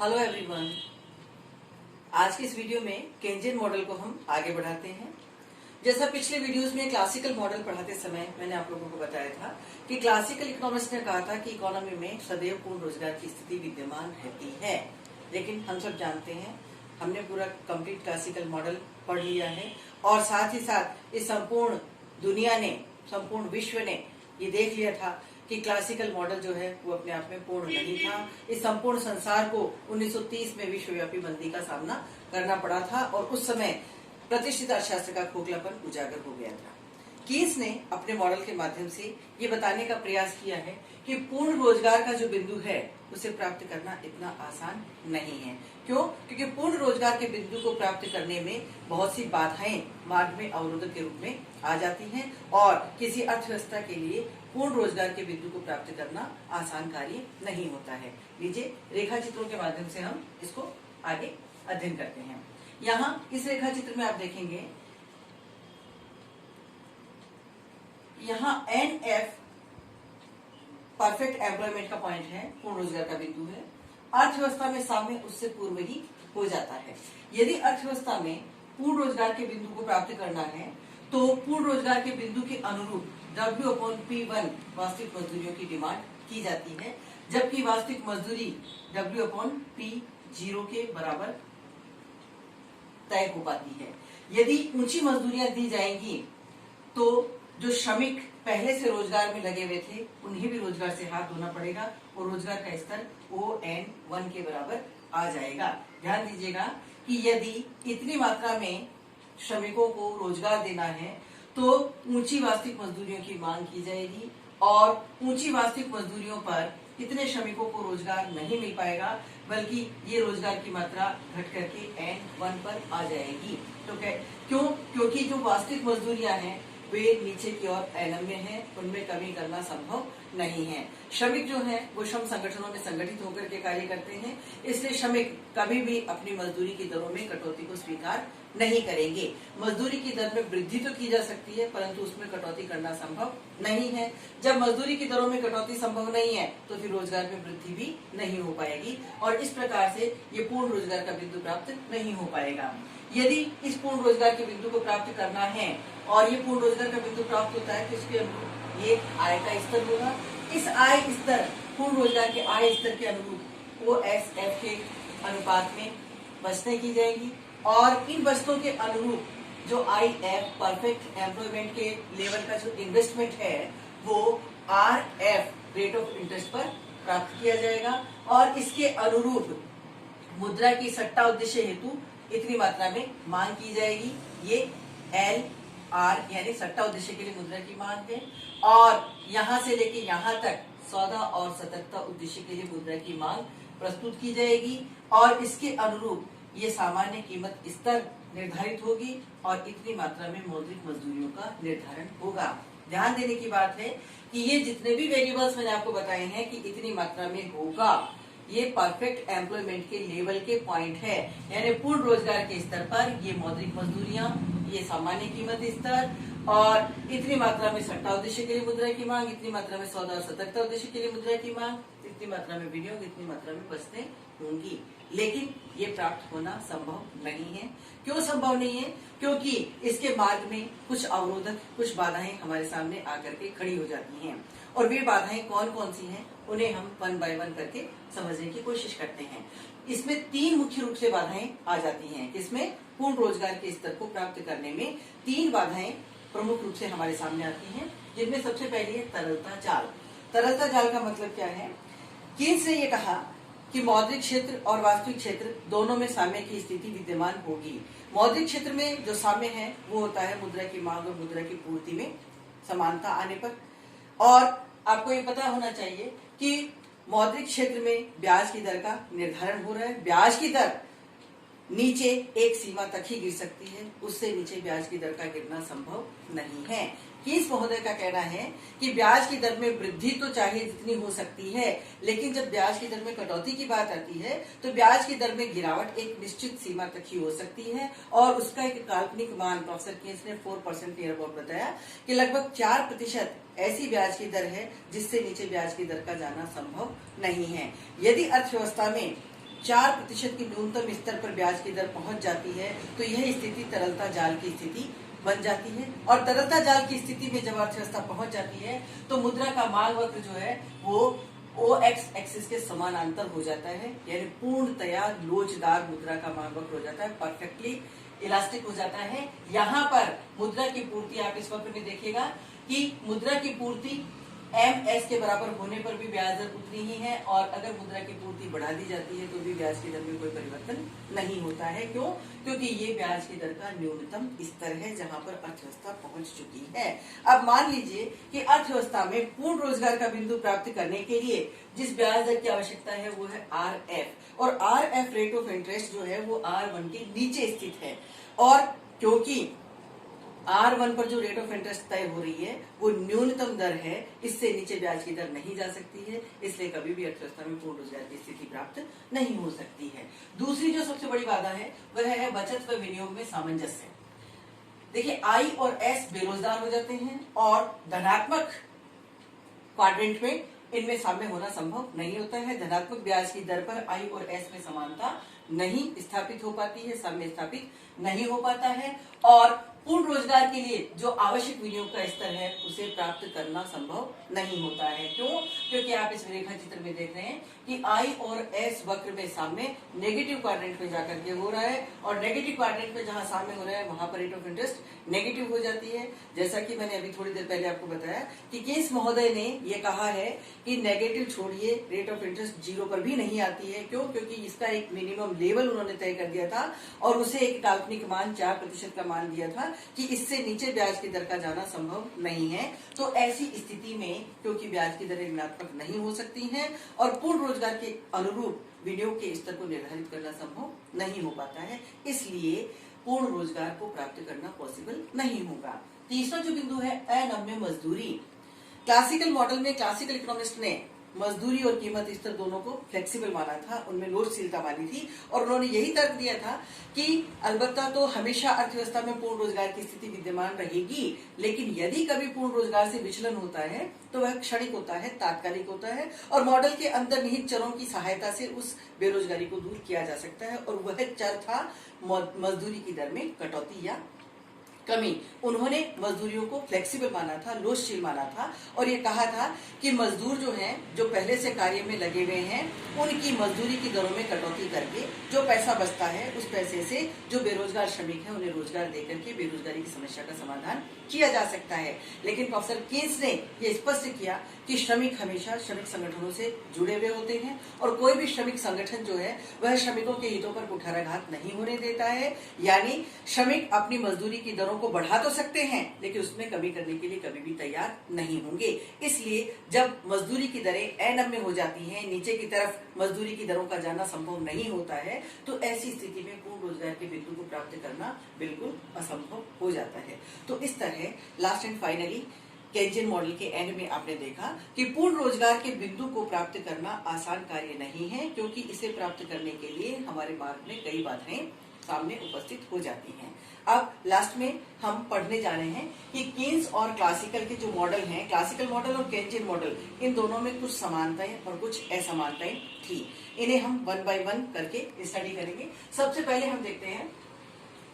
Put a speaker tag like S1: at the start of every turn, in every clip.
S1: Hello everyone. आज की इस वीडियो में केंजियन मॉडल को हम आगे बढ़ाते हैं। जैसा पिछले वीडियोस में क्लासिकल मॉडल पढ़ाते समय मैंने आप लोगों को बताया था कि क्लासिकल इकोनॉमिक्स ने कहा था कि इकोनॉमी में सदैव पूर्ण रोजगार की स्थिति विद्यमान रहती है, लेकिन हम सब जानते हैं, हमने पूरा कंप्लीट क्लासिकल मॉडल पढ़ लिया है और साथ ही साथ इस संपूर्ण दुनिया ने, संपूर्ण विश्व ने ये देख लिया था कि क्लासिकल मॉडल जो है वो अपने आप में पूर्ण नहीं था। इस संपूर्ण संसार को 1930 में विश्वव्यापी मंदी का सामना करना पड़ा था और उस समय प्रतिष्ठित अर्थशास्त्र का खोखलापन उजागर हो गया था। कीन्स ने अपने मॉडल के माध्यम से ये बताने का प्रयास किया है कि पूर्ण रोजगार का जो बिंदु है उसे प्राप्त करना इतना आसान नहीं है। क्यों? क्योंकि पूर्ण रोजगार के बिंदु को प्राप्त करने में बहुत सी बाधाएं मार्ग में अवरोधक के रूप में आ जाती हैं और किसी अर्थव्यवस्था के लिए पूर्ण रोजगार के बिंदु को प्राप्त करना आसान कार्य नहीं होता है। लीजिए रेखा चित्रों के माध्यम से हम इसको आगे अध्ययन करते हैं। यहाँ इस रेखा चित्र में आप देखेंगे, यहाँ NF परफेक्ट एम्प्लॉयमेंट का पॉइंट है, पूर्ण रोजगार का बिंदु है। अर्थव्यवस्था में साम्य उससे पूर्व ही हो जाता है। यदि अर्थव्यवस्था में पूर्ण रोजगार के बिंदु को प्राप्त करना है तो पूर्ण रोजगार के बिंदु के अनुरूप W/P1 वास्तविक मजदूरियों की डिमांड की जाती है, जबकि वास्तविक मजदूरी W/P0 के बराबर तय हो पाती है। यदि ऊंची मजदूरियां दी जाएंगी तो जो श्रमिक पहले से रोजगार में लगे हुए थे उन्हें भी रोजगार से हाथ धोना पड़ेगा और रोजगार का स्तर ON1 के बराबर आ जाएगा। ध्यान दीजिएगा कि यदि इतनी मात्रा में श्रमिकों को रोजगार देना है तो ऊंची वास्तविक मजदूरियों की मांग की जाएगी और ऊंची वास्तविक मजदूरियों पर इतने श्रमिकों को रोजगार नहीं मिल पाएगा, बल्कि ये रोजगार की मात्रा घट करके N1 पर आ जाएगी। तो क्यों? क्योंकि जो वास्तविक मजदूरियां हैं वे नीचे की ओर NM में है, उनमें कमी करना संभव नहीं है। श्रमिक जो है वो श्रम संगठनों में संगठित होकर के कार्य करते हैं, इसलिए श्रमिक कभी भी अपनी मजदूरी की दरों में कटौती को स्वीकार नहीं करेंगे। मजदूरी की दर में वृद्धि तो की जा सकती है परंतु उसमें कटौती करना संभव नहीं है। जब मजदूरी की दरों में कटौती संभव नहीं है तो फिर रोजगार में वृद्धि भी नहीं हो पाएगी और इस प्रकार से ये पूर्ण रोजगार का बिंदु प्राप्त नहीं हो पाएगा। यदि इस पूर्ण रोजगार के बिंदु को प्राप्त करना है और ये पूर्ण रोजगार का बिंदु प्राप्त होता है तो इसके अनुरूप ये आय का स्तर होगा। इस आय स्तर, पूर्ण रोजगार के आय स्तर के अनुरूप OSF के अनुपात में बचतें की जाएंगी और इन बचतों के अनुरूप जो IF परफेक्ट एम्प्लॉयमेंट के लेवल का जो इन्वेस्टमेंट है वो RF रेट ऑफ इंटरेस्ट पर प्राप्त किया जाएगा और इसके अनुरूप मुद्रा की सट्टा उद्देश्य हेतु इतनी मात्रा में मांग की जाएगी। ये LR यानी सट्टा उद्देश्य के लिए मुद्रा की मांग है और यहाँ से लेके यहाँ तक सौदा और सतर्कता उद्देश्य के लिए मुद्रा की मांग प्रस्तुत की जाएगी और इसके अनुरूप ये सामान्य कीमत स्तर निर्धारित होगी और इतनी मात्रा में मौद्रिक मजदूरियों का निर्धारण होगा। ध्यान देने की बात है कि ये जितने भी वेरिएबल्स मैंने आपको बताए हैं कि इतनी मात्रा में होगा, ये परफेक्ट एम्प्लॉयमेंट के लेवल के पॉइंट है, यानी पूर्ण रोजगार के स्तर पर ये मौद्रिक मजदूरियां, ये सामान्य कीमत स्तर और इतनी मात्रा में सट्टा उद्देश्य के लिए मुद्रा की मांग, इतनी मात्रा में सौदा और सतर्कता उद्देश्य के लिए मुद्रा की मांग, इतनी मात्रा में विनियोग, इतनी मात्रा में बचतें होंगी। लेकिन ये प्राप्त होना संभव नहीं है। क्यों संभव नहीं है? क्योंकि इसके मार्ग में कुछ अवरोधक, कुछ बाधाएं हमारे सामने आकर के खड़ी हो जाती हैं और वे बाधाएं कौन कौन सी हैं उन्हें हम 1 बाय 1 करके समझने की कोशिश करते हैं। इसमें 3 मुख्य रूप से बाधाएं आ जाती हैं। इसमें पूर्ण रोजगार के स्तर को प्राप्त करने में 3 बाधाएं प्रमुख रूप से हमारे सामने आती हैं, जिनमें सबसे पहली है तरलता जाल। तरलता जाल का मतलब क्या है? कीन्स ने ये कहा कि मौद्रिक क्षेत्र और वास्तविक क्षेत्र दोनों में साम्य की स्थिति विद्यमान होगी। मौद्रिक क्षेत्र में जो साम्य है वो होता है मुद्रा की मांग और मुद्रा की पूर्ति में समानता आने पर। और आपको ये पता होना चाहिए कि मौद्रिक क्षेत्र में ब्याज की दर का निर्धारण हो रहा है। ब्याज की दर नीचे एक सीमा तक ही गिर सकती है, उससे नीचे ब्याज की दर का गिरना संभव नहीं है। कीन्स महोदय का कहना है कि ब्याज की दर में वृद्धि तो चाहिए जितनी हो सकती है, लेकिन जब ब्याज की दर में कटौती की बात आती है तो ब्याज की दर में गिरावट एक निश्चित सीमा तक ही हो सकती है और उसका एक काल्पनिक मान प्रोफेसर कीन्स ने 4% नियर अबाउट बताया कि लगभग 4% ऐसी ब्याज की दर है जिससे नीचे ब्याज की दर का जाना संभव नहीं है। यदि अर्थव्यवस्था में 4% की न्यूनतम स्तर पर ब्याज की दर पहुंच जाती है तो यह स्थिति तरलता जाल की स्थिति बन जाती है। और तरलता जाल की स्थिति में जब अर्थव्यवस्था पहुंच जाती है तो मुद्रा का मांग वक्र जो है वो OX एक्सिस के समानांतर हो जाता है, यानी पूर्णतया लोचदार मुद्रा का मांग वक्र हो जाता है, परफेक्टली इलास्टिक हो जाता है। यहाँ पर मुद्रा की पूर्ति आप इस वक्र में देखिएगा कि मुद्रा की पूर्ति MS के बराबर होने पर भी ब्याज दर उतनी ही है, और अगर मुद्रा की पूर्ति बढ़ा दी जाती है तो भी ब्याज की दर में कोई परिवर्तन नहीं होता है। क्यों? क्योंकि ये ब्याज की दर का न्यूनतम स्तर है जहां पर अर्थव्यवस्था पहुंच चुकी है। अब मान लीजिए कि अर्थव्यवस्था में पूर्ण रोजगार का बिंदु प्राप्त करने के लिए जिस ब्याज दर की आवश्यकता है वो है RF, और RF रेट ऑफ इंटरेस्ट जो है वो R1 के नीचे स्थित है, और क्योंकि R1 पर जो रेट ऑफ इंटरेस्ट तय हो रही है वो न्यूनतम दर है, इससे नीचे ब्याज की दर नहीं जा सकती है, इसलिए कभी भी अर्थव्यवस्था में पूर्ण रोजगार की स्थिति प्राप्त नहीं हो सकती है। दूसरी जो सबसे बड़ी बाधा है वह है बचत व विनियोग में सामंजस्य। देखिए I और S बेरोजगार हो जाते हैं और धनात्मक क्वाड्रेंट में इनमें साम्य होना संभव नहीं होता है। धनात्मक ब्याज की दर पर I और S में समानता नहीं स्थापित हो पाती है, साम्य स्थापित नहीं हो पाता है, और पूर्ण रोजगार के लिए जो आवश्यक विनियोग का स्तर है उसे प्राप्त करना संभव नहीं होता है। क्यों? क्योंकि आप इस रेखा चित्र में देख रहे हैं कि I और S वक्र में साम्य नेगेटिव क्वाड्रेंट में जाकर के हो रहा है, और नेगेटिव क्वाड्रेंट में जहां साम्य हो रहा है वहां पर रेट ऑफ इंटरेस्ट नेगेटिव हो जाती है। जैसा कि मैंने अभी थोड़ी देर पहले आपको बताया कि केस महोदय ने ये कहा है कि नेगेटिव छोड़िए, रेट ऑफ इंटरेस्ट 0 पर भी नहीं आती है। क्यों? क्योंकि इसका एक मिनिमम लेवल उन्होंने तय कर दिया था और उसे एक काल्पनिक मान 4% का मान दिया था कि इससे नीचे ब्याज की दर का जाना संभव नहीं है। तो ऐसी स्थिति में क्योंकि ब्याज की दरें ऋणात्मक नहीं हो सकती हैं और पूर्ण रोजगार के अनुरूप विनियोग के स्तर को निर्धारित करना संभव नहीं हो पाता है, इसलिए पूर्ण रोजगार को प्राप्त करना पॉसिबल नहीं होगा। तीसरा जो बिंदु है अनम्य मजदूरी। क्लासिकल मॉडल में क्लासिकल इकोनॉमिस्ट ने मजदूरी और कीमत स्तर दोनों को फ्लेक्सिबल माना था, उनमें लोचशीलता मानी थी, और उन्होंने यही तर्क दिया था कि अलबत्ता तो हमेशा अर्थव्यवस्था में पूर्ण रोजगार की स्थिति विद्यमान रहेगी, लेकिन यदि कभी पूर्ण रोजगार से विचलन होता है तो वह क्षणिक होता है, तात्कालिक होता है, और मॉडल के अंदर निहित चरों की सहायता से उस बेरोजगारी को दूर किया जा सकता है, और वह चर था मजदूरी की दर में कटौती या कमी। उन्होंने मजदूरियों को फ्लेक्सिबल माना था, लोचशील माना था, और ये कहा था कि मजदूर जो हैं, जो पहले से कार्य में लगे हुए हैं, उनकी मजदूरी की दरों में कटौती करके जो पैसा बचता है उस पैसे से जो बेरोजगार श्रमिक हैं उन्हें रोजगार देकर के बेरोजगारी की समस्या का समाधान किया जा सकता है। लेकिन प्रोफेसर केन्स ने यह स्पष्ट किया कि श्रमिक हमेशा श्रमिक संगठनों से जुड़े हुए होते हैं, और कोई भी श्रमिक संगठन जो है वह श्रमिकों के हितों पर कुठाराघात नहीं होने देता है। यानी श्रमिक अपनी मजदूरी की दरों को बढ़ा तो सकते हैं लेकिन उसमें कमी करने के लिए कभी भी तैयार नहीं होंगे। इसलिए जब मजदूरी की दरें अनम्य हो जाती हैं, नीचे की तरफ मजदूरी की दरों का जाना संभव नहीं होता है, तो ऐसी स्थिति में पूर्ण रोजगार के बिंदु को प्राप्त करना बिल्कुल असंभव हो जाता है। तो इस तरह last and finally Keynesian model के एंड में आपने देखा कि पूर्ण रोजगार के बिंदु को प्राप्त करना आसान कार्य नहीं है, क्योंकि इसे प्राप्त करने के लिए हमारे मार्ग में कई बाधाएं सामने उपस्थित हो जाती हैं। अब लास्ट में हम पढ़ने जा रहे हैं कि केन्स और क्लासिकल के जो मॉडल हैं, क्लासिकल मॉडल और केंजियन मॉडल, इन दोनों में कुछ समानताएं और कुछ असमानताएं थी। इन्हें हम 1 by 1 करके स्टडी करेंगे। सबसे पहले हम देखते हैं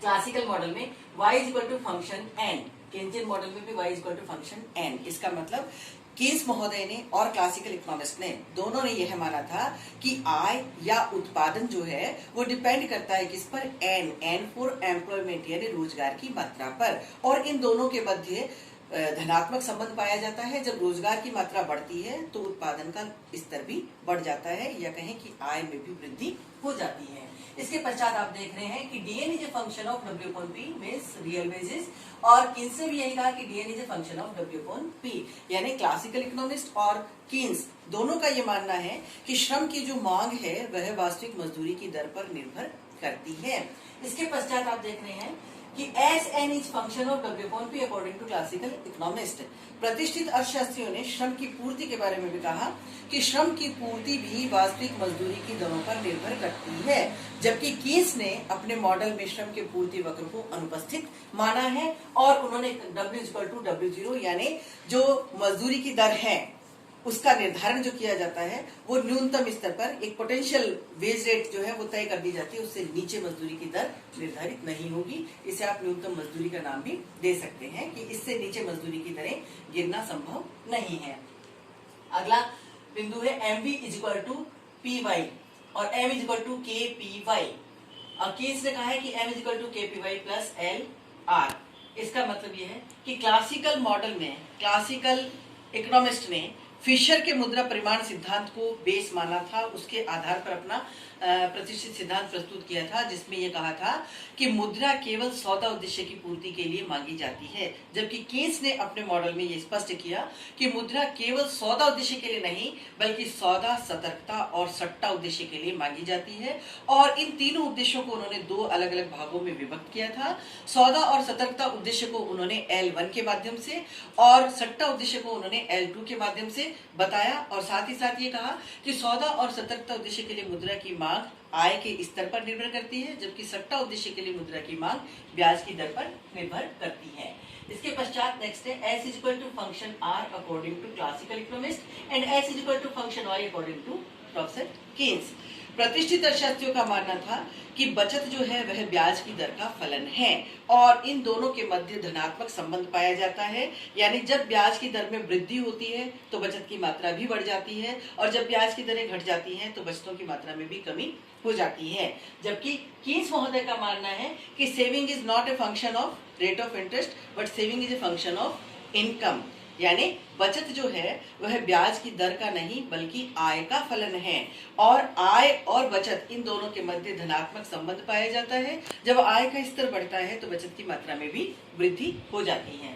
S1: क्लासिकल मॉडल में y = function n, Keynesian model में भी y = फंक्शन n। इसका मतलब केन्स महोदय ने और क्लासिकल इकोनॉमिस्ट ने दोनों ने यह माना था कि आय या उत्पादन जो है वो डिपेंड करता है किस पर, n फॉर एम्प्लॉयमेंट यानी रोजगार की मात्रा पर, और इन दोनों के मध्य धनात्मक संबंध पाया जाता है। जब रोजगार की मात्रा बढ़ती है तो उत्पादन का स्तर भी बढ़ जाता है, या कहें कि आय में भी वृद्धि हो जाती है। इसके पश्चात आप देख रहे हैं कि dn is a function of w/p means real wages, और कीन्स ने भी यही कहा कि dn is a function of w/p, यानी क्लासिकल इकोनॉमिस्ट और कीन्स दोनों का ये मानना है कि श्रम की जो मांग है वह वास्तविक मजदूरी की दर पर निर्भर करती है। इसके पश्चात आप देख रहे हैं कि Sn is function of w/p according to classical economist. प्रतिष्ठित अर्थशास्त्रियों ने श्रम की पूर्ति के बारे में भी कहा कि श्रम की पूर्ति भी वास्तविक मजदूरी की दरों पर निर्भर करती है, जबकि कीन्स ने अपने मॉडल में श्रम के पूर्ति वक्र को अनुपस्थित माना है, और उन्होंने W = W0 यानी जो मजदूरी की दर है उसका निर्धारण जो किया जाता है वो न्यूनतम स्तर पर एक पोटेंशियल वेज रेट जो है वो तय कर दी जाती है, उससे नीचे मजदूरी की दर निर्धारित नहीं होगी। इसे आप न्यूनतम मजदूरी का नाम भी दे सकते हैं कि इससे नीचे मजदूरी की दरें गिरना संभव नहीं है। अगला बिंदु है MV इक्वल टू PY और M equal to KPY। Keynes ने कहा है कि M equal to KPY plus LR। इसका मतलब यह है कि क्लासिकल मॉडल में क्लासिकल इकोनॉमिस्ट ने फिशर के मुद्रा परिमाण सिद्धांत को बेस माना था, उसके आधार पर अपना प्रतिष्ठित सिद्धांत प्रस्तुत किया था, जिसमें यह कहा था कि मुद्रा केवल सौदा उद्देश्य की पूर्ति के लिए मांगी जाती है। जबकि केन्स ने अपने मॉडल में यह स्पष्ट किया कि मुद्रा केवल सौदा उद्देश्य के लिए नहीं बल्कि सौदा, सतर्कता और सट्टा उद्देश्य के लिए मांगी जाती है। और इन तीनों उद्देश्यों को उन्होंने दो अलग अलग भागों में विभक्त किया था। सौदा और सतर्कता उद्देश्य को उन्होंने L1 के माध्यम से और सट्टा उद्देश्य को उन्होंने L2 के माध्यम से बताया। और साथ ही साथ ये कहा कि सौदा और सतर्कता उद्देश्य के लिए मुद्रा की मांग आय के स्तर पर निर्भर करती है, जबकि सट्टा उद्देश्य के लिए मुद्रा की मांग ब्याज की दर पर निर्भर करती है। इसके पश्चात नेक्स्ट है S equal to function R according to classical economist and S equal to function Y according to professor Keynes. प्रतिष्ठित अर्थशास्त्रियों का मानना था कि बचत जो है वह ब्याज की दर का फलन है और इन दोनों के मध्य धनात्मक संबंध पाया जाता है। यानी जब ब्याज की दर में वृद्धि होती है तो बचत की मात्रा भी बढ़ जाती है और जब ब्याज की दरें घट जाती हैं तो बचतों की मात्रा में भी कमी हो जाती है। जबकि कीन्स महोदय का मानना है कि saving is not a function of rate of interest but saving is a function of income. यानी बचत जो है वह ब्याज की दर का नहीं बल्कि आय का फलन है और आय और बचत इन दोनों के मध्य धनात्मक संबंध पाया जाता है। जब आय का स्तर बढ़ता है तो बचत की मात्रा में भी वृद्धि हो जाती है।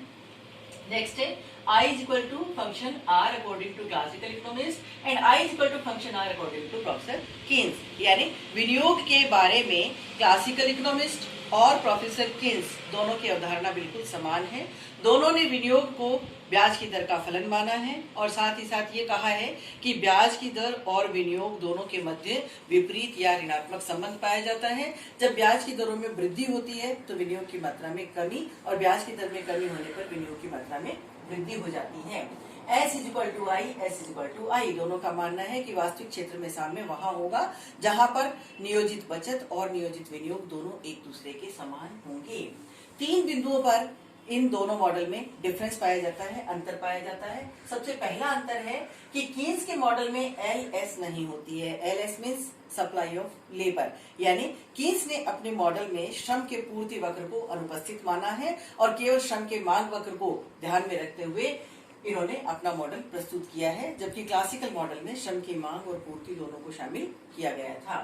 S1: नेक्स्ट है I is equal to function R according to classical economists and I is equal to function R according to professor Keynes. यानी विनियोग के बारे में क्लासिकल इकोनॉमिस्ट और प्रोफेसर केन्स दोनों की अवधारणा बिल्कुल समान है। दोनों ने विनियोग को ब्याज की दर का फलन माना है और साथ ही साथ ये कहा है कि ब्याज की दर और विनियोग दोनों के मध्य विपरीत या ऋणात्मक संबंध पाया जाता है। जब ब्याज की दरों में वृद्धि होती है तो विनियोग की मात्रा में कमी और ब्याज की दर में कमी होने पर विनियोग की मात्रा में वृद्धि हो जाती है। S is equal to I, S is equal to I दोनों का मानना है कि वास्तविक क्षेत्र में साम्य वहां होगा जहां पर नियोजित बचत और नियोजित विनियोग दोनों एक दूसरे के समान होंगे। तीन बिंदुओं पर इन दोनों मॉडल में डिफरेंस पाया जाता है, अंतर पाया जाता है। सबसे पहला अंतर है कि कीन्स के मॉडल में LS नहीं होती है। LS means supply of labour. यानी कीन्स ने अपने मॉडल में श्रम के पूर्ति वक्र को अनुपस्थित माना है और केवल श्रम के मांग वक्र को ध्यान में रखते हुए इन्होंने अपना मॉडल प्रस्तुत किया है, जबकि क्लासिकल मॉडल में श्रम की मांग और पूर्ति दोनों को शामिल किया गया था।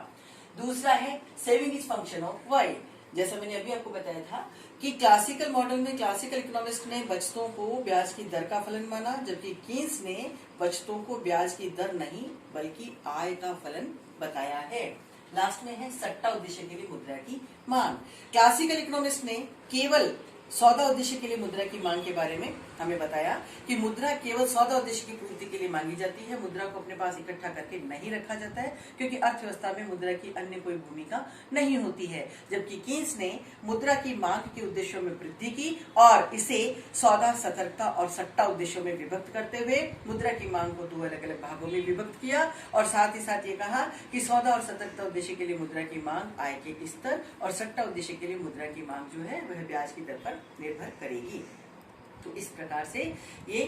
S1: दूसरा है saving is function of Y. जैसा मैंने अभी आपको बताया था कि क्लासिकल मॉडल में क्लासिकल इकोनॉमिस्ट ने बचतों को ब्याज की दर का फलन माना, जबकि कीन्स ने बचतों को ब्याज की दर नहीं बल्कि आय का फलन बताया है। लास्ट में है सट्टा उद्देश्य के लिए मुद्रा की मांग। क्लासिकल इकोनॉमिस्ट ने केवल सौदा उद्देश्य के लिए मुद्रा की मांग के बारे में हमें बताया कि मुद्रा केवल सौदा उद्देश्य की पूर्ति के लिए मांगी जाती है। मुद्रा को अपने पास इकट्ठा करके नहीं रखा जाता है क्योंकि अर्थव्यवस्था में मुद्रा की अन्य कोई भूमिका नहीं होती है। जबकि कीन्स ने मुद्रा की मांग के उद्देश्यों में वृद्धि की और इसे सौदा, सतर्कता और सट्टा उद्देश्यों में विभक्त करते हुए मुद्रा की मांग को दो अलग अलग भागों में विभक्त किया और साथ ही साथ ये कहा कि सौदा और सतर्कता उद्देश्य के लिए मुद्रा की मांग आय के स्तर और सट्टा उद्देश्य के लिए मुद्रा की मांग जो है वह ब्याज की दर पर निर्भर करेगी। तो इस प्रकार से ये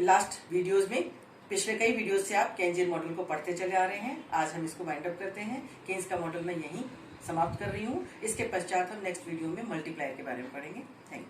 S1: लास्ट वीडियोस में पिछले कई वीडियोस से आप केन्जियन मॉडल को पढ़ते चले आ रहे हैं। आज हम इसको वाइंड अप करते हैं। केन्स का मॉडल मैं यहीं समाप्त कर रही हूँ। इसके पश्चात हम नेक्स्ट वीडियो में मल्टीप्लायर के बारे में पढ़ेंगे। Thank you.